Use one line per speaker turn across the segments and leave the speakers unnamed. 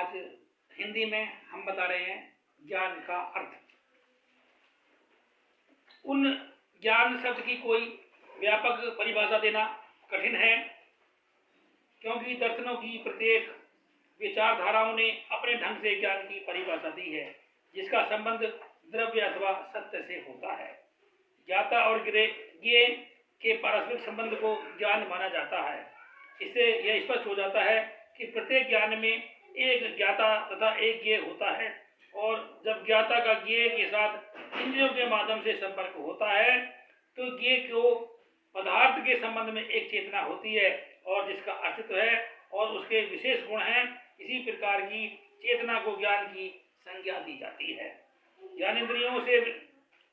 आज हिंदी में हम बता रहे हैं ज्ञान का अर्थ। उन ज्ञान शब्द की कोई व्यापक परिभाषा देना कठिन है, क्योंकि दर्शनों की प्रत्येक विचारधाराओं ने अपने ढंग से ज्ञान की परिभाषा दी है, जिसका संबंध द्रव्य अथवा सत्य से होता है। ज्ञाता और ज्ञेय के पारस्परिक संबंध को ज्ञान माना जाता है। इससे यह स्पष्ट हो जाता है कि प्रत्येक ज्ञान में एक ज्ञाता तथा एक ज्ञेय होता है, और जब ज्ञाता का ज्ञेय के साथ इंद्रियों के माध्यम से संपर्क होता है तो ज्ञेय को पदार्थ के संबंध में एक चेतना होती है और जिसका अस्तित्व है और उसके विशेष गुण हैं। इसी प्रकार की चेतना को ज्ञान की संज्ञा दी जाती है। ज्ञानेंद्रियों से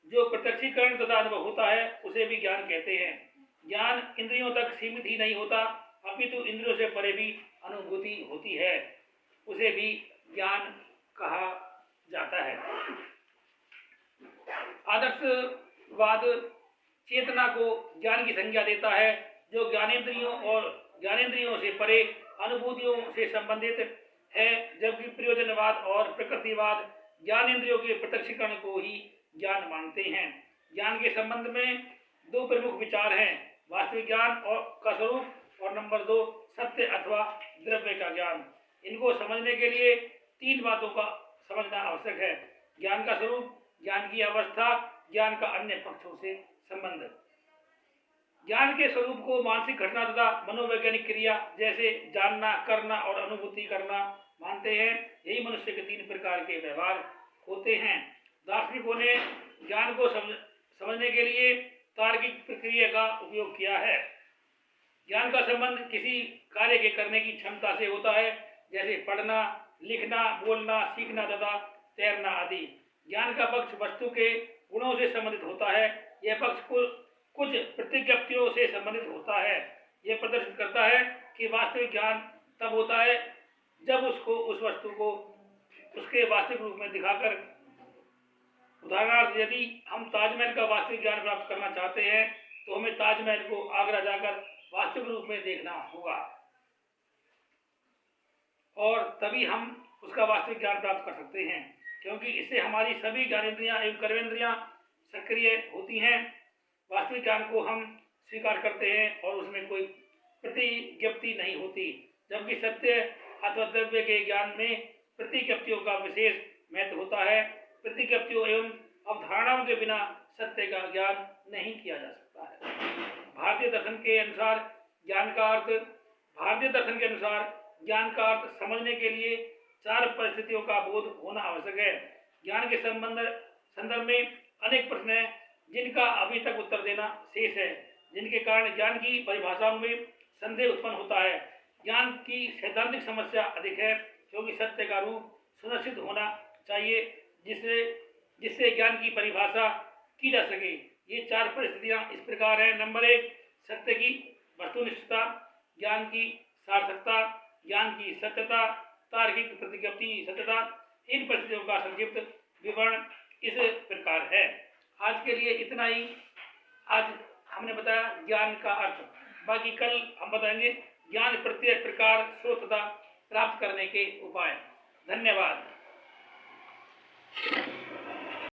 जो प्रत्यक्षीकरण तथा अनुभव होता है उसे भी ज्ञान कहते हैं। ज्ञान इंद्रियों तक सीमित ही नहीं होता, अपितु इंद्रियों से परे भी अनुभूति होती है, उसे भी ज्ञान कहा जाता है। आदर्शवाद चेतना को ज्ञान की संज्ञा देता है, जो ज्ञानेंद्रियों से परे अनुभूतियों से संबंधित है, जबकि प्रयोजनवाद और प्रकृतिवाद ज्ञानेंद्रियों के प्रत्यक्षीकरण को ही ज्ञान मानते हैं। ज्ञान के संबंध में दो प्रमुख विचार हैं, वास्तविक ज्ञान का स्वरूप और नंबर 2 सत्य अथवा द्रव्य का ज्ञान। इनको समझने के लिए 3 बातों का समझना आवश्यक है: ज्ञान का स्वरूप, ज्ञान की अवस्था, ज्ञान का अन्य पक्षों से संबंध। ज्ञान के स्वरूप को मानसिक घटना तथा मनोवैज्ञानिक क्रिया जैसे जानना, करना और अनुभूति करना मानते हैं। यही मनुष्य के 3 प्रकार के व्यवहार होते हैं। दार्शनिकों ने ज्ञान को समझने के लिए तार्किक प्रक्रिया का उपयोग किया है। ज्ञान का संबंध किसी कार्य के करने की क्षमता से होता है, जैसे पढ़ना, लिखना, बोलना, सीखना तथा तैरना आदि। ज्ञान का पक्ष वस्तु के गुणों से संबंधित होता है। यह पक्ष कुछ प्रतिज्ञप्तियों से संबंधित होता है। यह प्रदर्शित करता है कि वास्तविक ज्ञान तब होता है जब उस वस्तु को उसके वास्तविक रूप में दिखाकर, उदाहरणार्थ यदि हम ताजमहल का वास्तविक ज्ञान प्राप्त करना चाहते हैं तो हमें ताजमहल को आगरा जाकर वास्तविक रूप में देखना होगा, और तभी हम उसका वास्तविक ज्ञान प्राप्त कर सकते हैं, क्योंकि इससे हमारी सभी ज्ञानेंद्रियां एवं कर्मेंद्रियां सक्रिय होती हैं। वास्तविक ज्ञान को हम स्वीकार करते हैं और उसमें कोई प्रतिज्ञप्ति नहीं होती, जबकि सत्य अथवा द्रव्य के ज्ञान में प्रतिज्ञप्तियों का विशेष महत्व होता है। प्रतिज्ञप्तियों एवं अवधारणाओं के बिना सत्य का ज्ञान नहीं किया जा सकता है। भारतीय दर्शन के अनुसार ज्ञान का अर्थ समझने के लिए 4 परिस्थितियों का बोध होना आवश्यक है। ज्ञान के संदर्भ में अनेक प्रश्न हैं जिनका अभी तक उत्तर देना शेष है, जिनके कारण ज्ञान की परिभाषाओं में संदेह उत्पन्न होता है। ज्ञान की सैद्धांतिक समस्या अधिक है, क्योंकि सत्य का रूप सुनिश्चित होना चाहिए जिससे ज्ञान की परिभाषा की जा सके। ये 4 परिस्थितियां इस प्रकार हैं। नंबर 1, सत्य की वस्तुनिष्ठता, ज्ञान की सार्थकता, ज्ञान की सत्यता, तार्किक प्रतिज्ञप्ति सत्यता। इन परिस्थितियों का संक्षिप्त विवरण इस प्रकार है। आज के लिए इतना ही। आज हमने बताया ज्ञान का अर्थ, बाकी कल हम बताएंगे ज्ञान प्रत्येक प्रकार स्रोत तथा प्राप्त करने के उपाय। धन्यवाद।